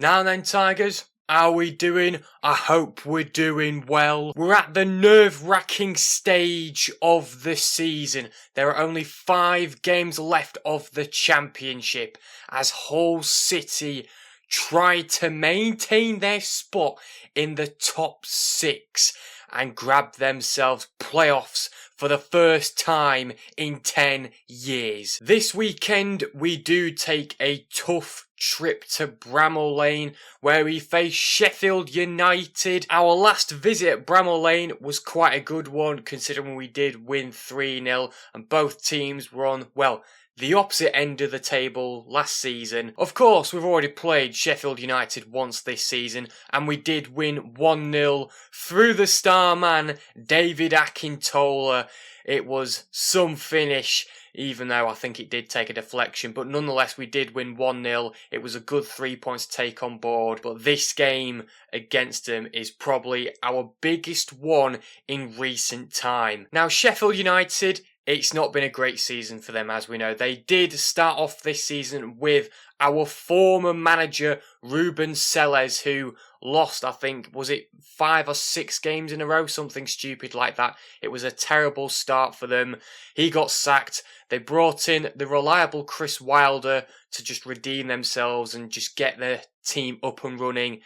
Now then, Tigers, how are we doing? I hope we're doing well. We're at the nerve-wracking stage of the season. There are only 5 games left of the championship as Hull City try to maintain their spot in the top 6 and grab themselves playoffs for the first time in 10 years. This weekend, we do take a tough trip to Bramall Lane where we face Sheffield United. Our last visit at Bramall Lane was quite a good one considering we did win 3-0 and both teams were on, well, the opposite end of the table last season. Of course, we've already played Sheffield United once this season and we did win 1-0 through the star man, David Akintola. It was some finish, even though I think it did take a deflection, but nonetheless we did win 1-0. It was a good 3 points to take on board, but this game against them is probably our biggest one in recent time. Now, Sheffield United, it's not been a great season for them, as we know. They did start off this season with our former manager, Ruben Selles, who lost, I think, was it 5 or 6 games in a row? Something stupid like that. It was a terrible start for them. He got sacked. They brought in the reliable Chris Wilder to just redeem themselves and just get their team up and running.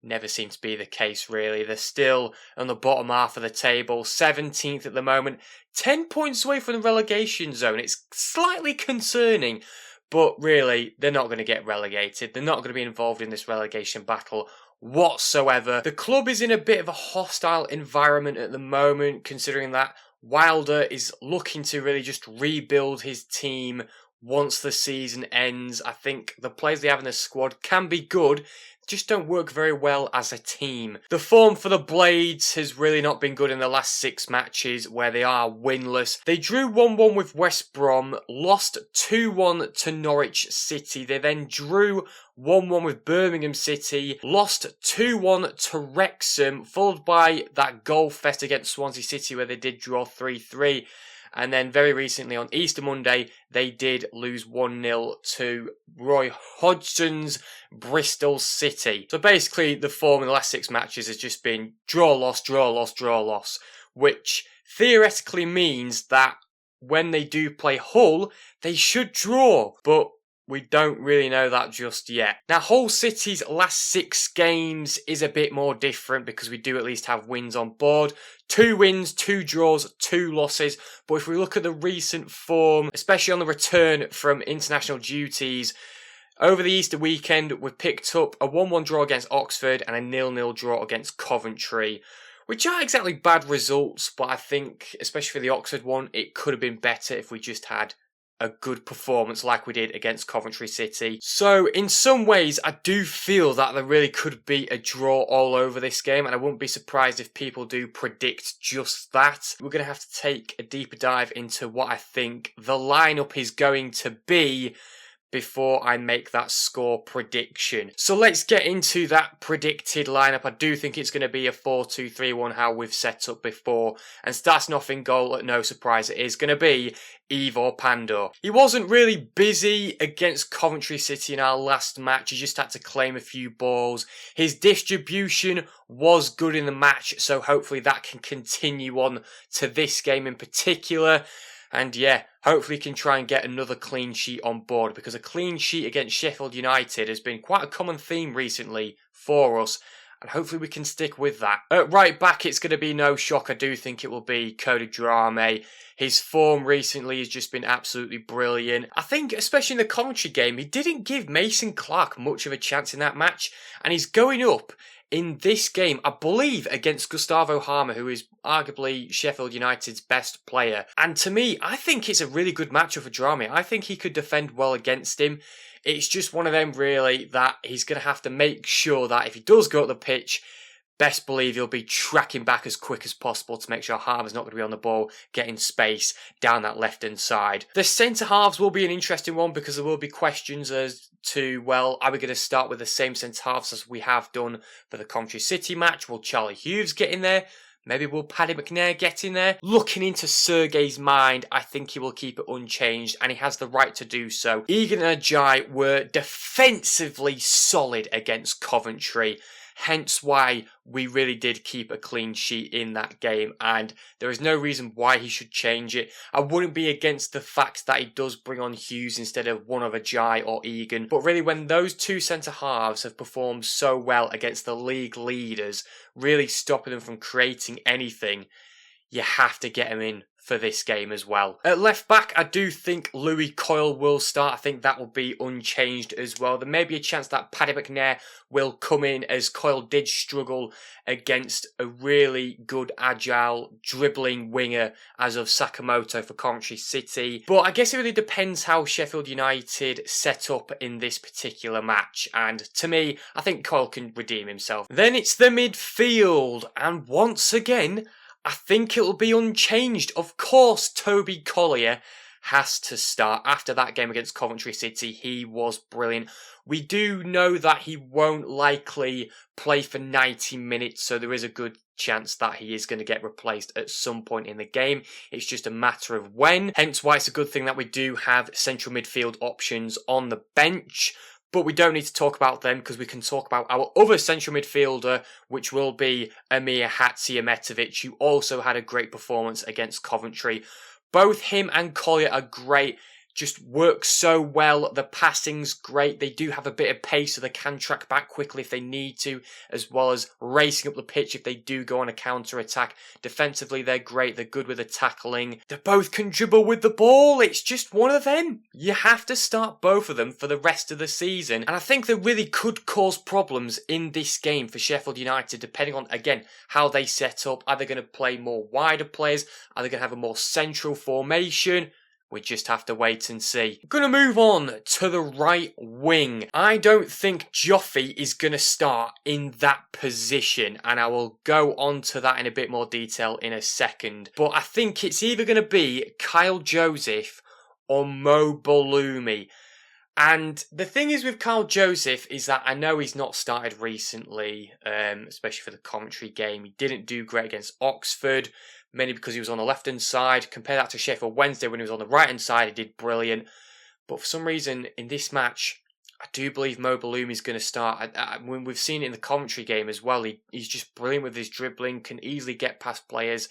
Never seems to be the case, really. They're still on the bottom half of the table, 17th at the moment, 10 points away from the relegation zone. It's slightly concerning, but really, they're not going to get relegated. They're not going to be involved in this relegation battle whatsoever. The club is in a bit of a hostile environment at the moment, considering that Wilder is looking to really just rebuild his team once the season ends. I think the players they have in the squad can be good, just don't work very well as a team. The form for the Blades has really not been good in the last 6 matches where they are winless. They drew 1-1 with West Brom, lost 2-1 to Norwich City. They then drew 1-1 with Birmingham City, lost 2-1 to Wrexham, followed by that goal fest against Swansea City where they did draw 3-3. And then very recently on Easter Monday, they did lose 1-0 to Roy Hodgson's Bristol City. So basically, the form in the last 6 matches has just been draw, loss, draw, loss, draw, loss, which theoretically means that when they do play Hull, they should draw. But we don't really know that just yet. Now, Hull City's last 6 games is a bit more different because we do at least have wins on board. 2 wins, 2 draws, 2 losses. But if we look at the recent form, especially on the return from international duties, over the Easter weekend, we've picked up a 1-1 draw against Oxford and a 0-0 draw against Coventry, which aren't exactly bad results, but I think, especially for the Oxford one, it could have been better if we just had a good performance like we did against Coventry City. So in some ways, I do feel that there really could be a draw all over this game, and I wouldn't be surprised if people do predict just that. We're going to have to take a deeper dive into what I think the lineup is going to be before I make that score prediction. So let's get into that predicted lineup. I do think it's going to be a 4-2-3-1 how we've set up before. And starting off in goal, at no surprise, it is going to be Ivor Pandor. He wasn't really busy against Coventry City in our last match. He just had to claim a few balls. His distribution was good in the match, so hopefully that can continue on to this game in particular. And yeah, hopefully he can try and get another clean sheet on board, because a clean sheet against Sheffield United has been quite a common theme recently for us, and hopefully we can stick with that. At right back, it's going to be no shock. I do think it will be Cody Dramé. His form recently has just been absolutely brilliant. I think, especially in the Coventry game, he didn't give Mason Clark much of a chance in that match, and he's going up in this game, I believe, against Gustavo Harmer, who is arguably Sheffield United's best player. And to me, I think it's a really good matchup for Dramé. I think he could defend well against him. It's just one of them, really, that he's going to have to make sure that if he does go up the pitch, best believe he'll be tracking back as quick as possible to make sure Harmer's not going to be on the ball, getting space down that left-hand side. The centre-halves will be an interesting one because there will be questions as to, well, are we going to start with the same centre-halves as we have done for the Coventry City match? Will Charlie Hughes get in there? Maybe will Paddy McNair get in there? Looking into Sergei's mind, I think he will keep it unchanged, and he has the right to do so. Egan and Ajayi were defensively solid against Coventry, hence why we really did keep a clean sheet in that game, and there is no reason why he should change it. I wouldn't be against the fact that he does bring on Hughes instead of one of Ajayi or Egan, but really when those two centre-halves have performed so well against the league leaders, really stopping them from creating anything, you have to get him in for this game as well. At left back, I do think Louis Coyle will start. I think that will be unchanged as well. There may be a chance that Paddy McNair will come in, as Coyle did struggle against a really good, agile, dribbling winger as of Sakamoto for Coventry City. But I guess it really depends how Sheffield United set up in this particular match. And to me, I think Coyle can redeem himself. Then it's the midfield. And once again, I think it will be unchanged. Of course, Toby Collier has to start. After that game against Coventry City, he was brilliant. We do know that he won't likely play for 90 minutes, so there is a good chance that he is going to get replaced at some point in the game. It's just a matter of when. Hence why it's a good thing that we do have central midfield options on the bench. But we don't need to talk about them because we can talk about our other central midfielder, which will be Amir Hatzimetovic, who also had a great performance against Coventry. Both him and Collier are great, just work so well. The passing's great. They do have a bit of pace, so they can track back quickly if they need to, as well as racing up the pitch if they do go on a counter-attack. Defensively, they're great. They're good with the tackling. They both can dribble with the ball. It's just one of them. You have to start both of them for the rest of the season. And I think they really could cause problems in this game for Sheffield United, depending on, again, how they set up. Are they going to play more wider players? Are they going to have a more central formation? We just have to wait and see. Going to move on to the right wing. I don't think Joffy is going to start in that position, and I will go on to that in a bit more detail in a second. But I think it's either going to be Kyle Joseph or Mo Balumi. And the thing is with Kyle Joseph is that I know he's not started recently, especially for the Coventry game. He didn't do great against Oxford, mainly because he was on the left-hand side. Compare that to Sheffield Wednesday when he was on the right-hand side, he did brilliant. But for some reason, in this match, I do believe Mo Balumi is going to start. When we've seen it in the Coventry game as well, he's just brilliant with his dribbling, can easily get past players,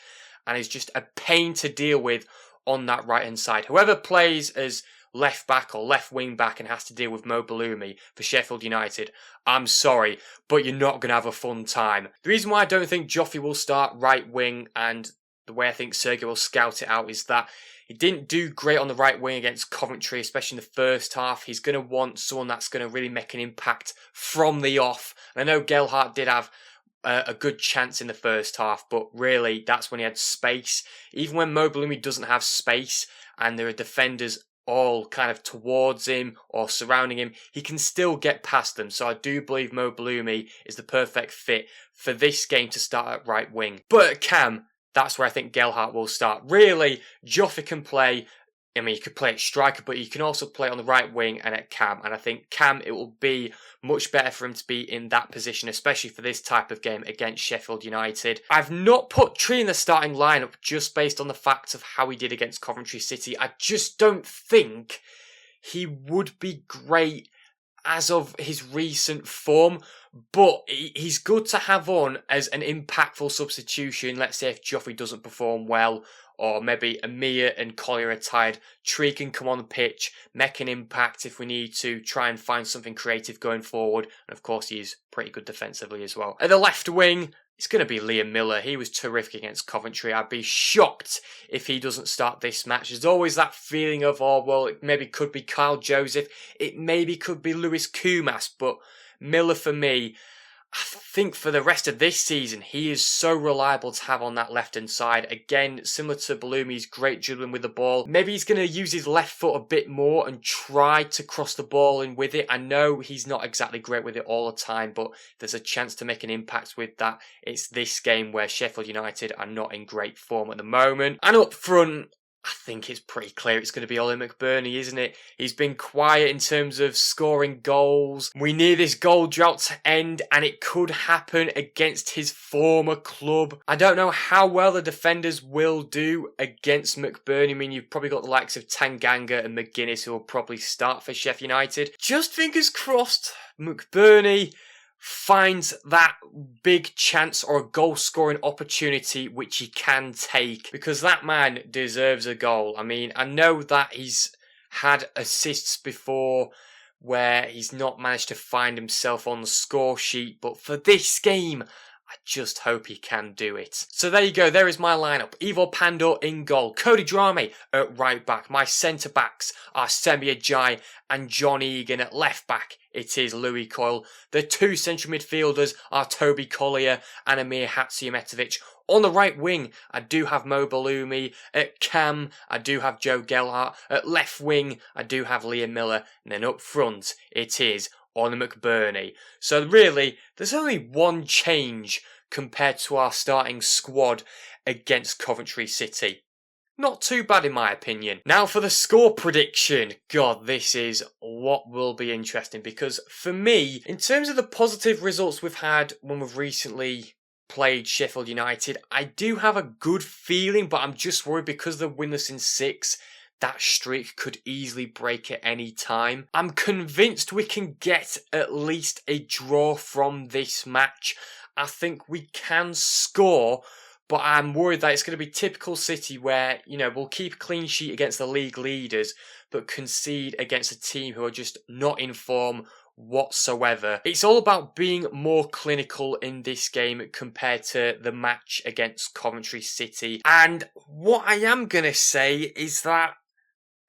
and is just a pain to deal with on that right-hand side. Whoever plays as left back or left wing back and has to deal with Mo Balumi for Sheffield United, I'm sorry, but you're not going to have a fun time. The reason why I don't think Joffy will start right wing, and the way I think Sergei will scout it out, is that he didn't do great on the right wing against Coventry, especially in the first half. He's going to want someone that's going to really make an impact from the off. And I know Gelhardt did have a good chance in the first half, but really that's when he had space. Even when Mo Balumi doesn't have space and there are defenders all kind of towards him or surrounding him, he can still get past them. So I do believe Mo Balumi is the perfect fit for this game to start at right wing. But at Cam, that's where I think Gelhardt will start. Really, Joffy can play, I mean, you could play at striker, but you can also play on the right wing and at Cam. And I think Cam, it will be much better for him to be in that position, especially for this type of game against Sheffield United. I've not put Tree in the starting lineup just based on the fact of how he did against Coventry City. I just don't think he would be great as of his recent form, but he's good to have on as an impactful substitution. Let's say if Joffrey doesn't perform well, or maybe Amir and Collier are tired, Tree can come on the pitch, make an impact if we need to, try and find something creative going forward. And of course, he's pretty good defensively as well. At the left wing, it's going to be Liam Miller. He was terrific against Coventry. I'd be shocked if he doesn't start this match. There's always that feeling of, oh, well, it maybe could be Kyle Joseph. It maybe could be Lewis Kumas. But Miller, for me, I think for the rest of this season, he is so reliable to have on that left-hand side. Again, similar to Balumi's great dribbling with the ball. Maybe he's going to use his left foot a bit more and try to cross the ball in with it. I know he's not exactly great with it all the time, but there's a chance to make an impact with that. It's this game where Sheffield United are not in great form at the moment. And up front, I think it's pretty clear it's going to be Ollie McBurney, isn't it? He's been quiet in terms of scoring goals. We need this goal drought to end, and it could happen against his former club. I don't know how well the defenders will do against McBurney. I mean, you've probably got the likes of Tanganga and McGuinness who will probably start for Sheffield United. Just fingers crossed, McBurney finds that big chance or a goal scoring opportunity which he can take, because that man deserves a goal. I mean, I know that he's had assists before where he's not managed to find himself on the score sheet, but for this game I just hope he can do it. So there you go, there is my lineup. Ivo Pandor in goal, Cody Drame at right back. My centre backs are Semi Ajayi and John Egan. At left back it is Louis Coyle. The two central midfielders are Toby Collier and Amir Hatzimetovic. On the right wing, I do have Mo Balumi. At cam, I do have Joe Gelhardt. At left wing, I do have Liam Miller. And then up front, it is Ollie McBurney. So really, there's only one change compared to our starting squad against Coventry City. Not too bad in my opinion. Now for the score prediction. God, this is what will be interesting, because for me, in terms of the positive results we've had when we've recently played Sheffield United, I do have a good feeling, but I'm just worried because they're winless in 6. That streak could easily break at any time. I'm convinced we can get at least a draw from this match. I think we can score, but I'm worried that it's going to be typical City where, you know, we'll keep a clean sheet against the league leaders, but concede against a team who are just not in form whatsoever. It's all about being more clinical in this game compared to the match against Coventry City. And what I am going to say is that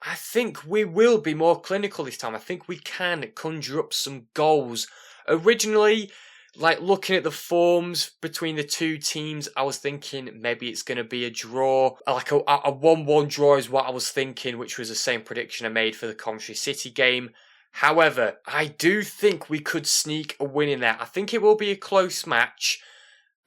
I think we will be more clinical this time. I think we can conjure up some goals. Originally, like looking at the forms between the two teams, I was thinking maybe it's going to be a draw. Like a 1-1 draw is what I was thinking, which was the same prediction I made for the Coventry City game. However, I do think we could sneak a win in there. I think it will be a close match.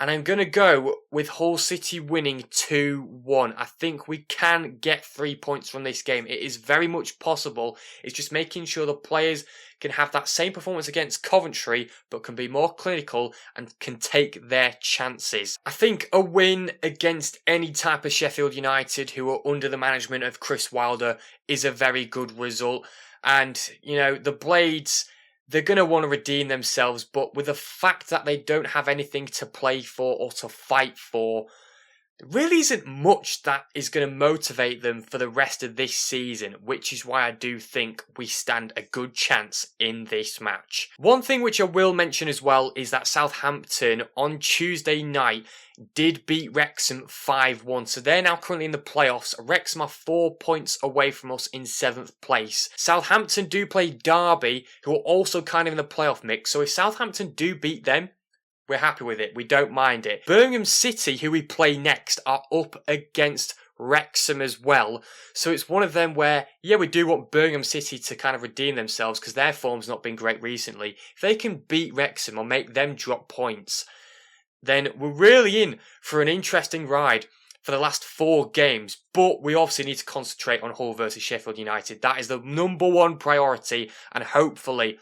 And I'm going to go with Hull City winning 2-1. I think we can get 3 points from this game. It is very much possible. It's just making sure the players can have that same performance against Coventry, but can be more clinical and can take their chances. I think a win against any type of Sheffield United who are under the management of Chris Wilder is a very good result. And, you know, the Blades, they're going to want to redeem themselves, but with the fact that they don't have anything to play for or to fight for, there really isn't much that is going to motivate them for the rest of this season, which is why I do think we stand a good chance in this match. One thing which I will mention as well is that Southampton on Tuesday night did beat Wrexham 5-1, so they're now currently in the playoffs. Wrexham are 4 points away from us in 7th place. Southampton do play Derby, who are also kind of in the playoff mix, so if Southampton do beat them, we're happy with it. We don't mind it. Birmingham City, who we play next, are up against Wrexham as well. So it's one of them where, yeah, we do want Birmingham City to kind of redeem themselves because their form's not been great recently. If they can beat Wrexham or make them drop points, then we're really in for an interesting ride for the last 4 games. But we obviously need to concentrate on Hull versus Sheffield United. That is the number one priority, and hopefully,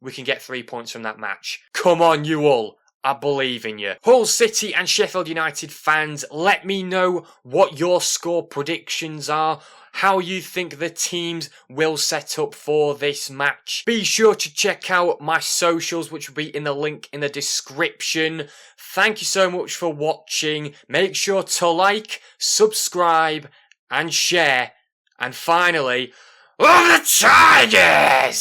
we can get 3 points from that match. Come on, you all. I believe in you. Hull City and Sheffield United fans, let me know what your score predictions are, how you think the teams will set up for this match. Be sure to check out my socials, which will be in the link in the description. Thank you so much for watching. Make sure to like, subscribe, and share. And finally, love the Tigers!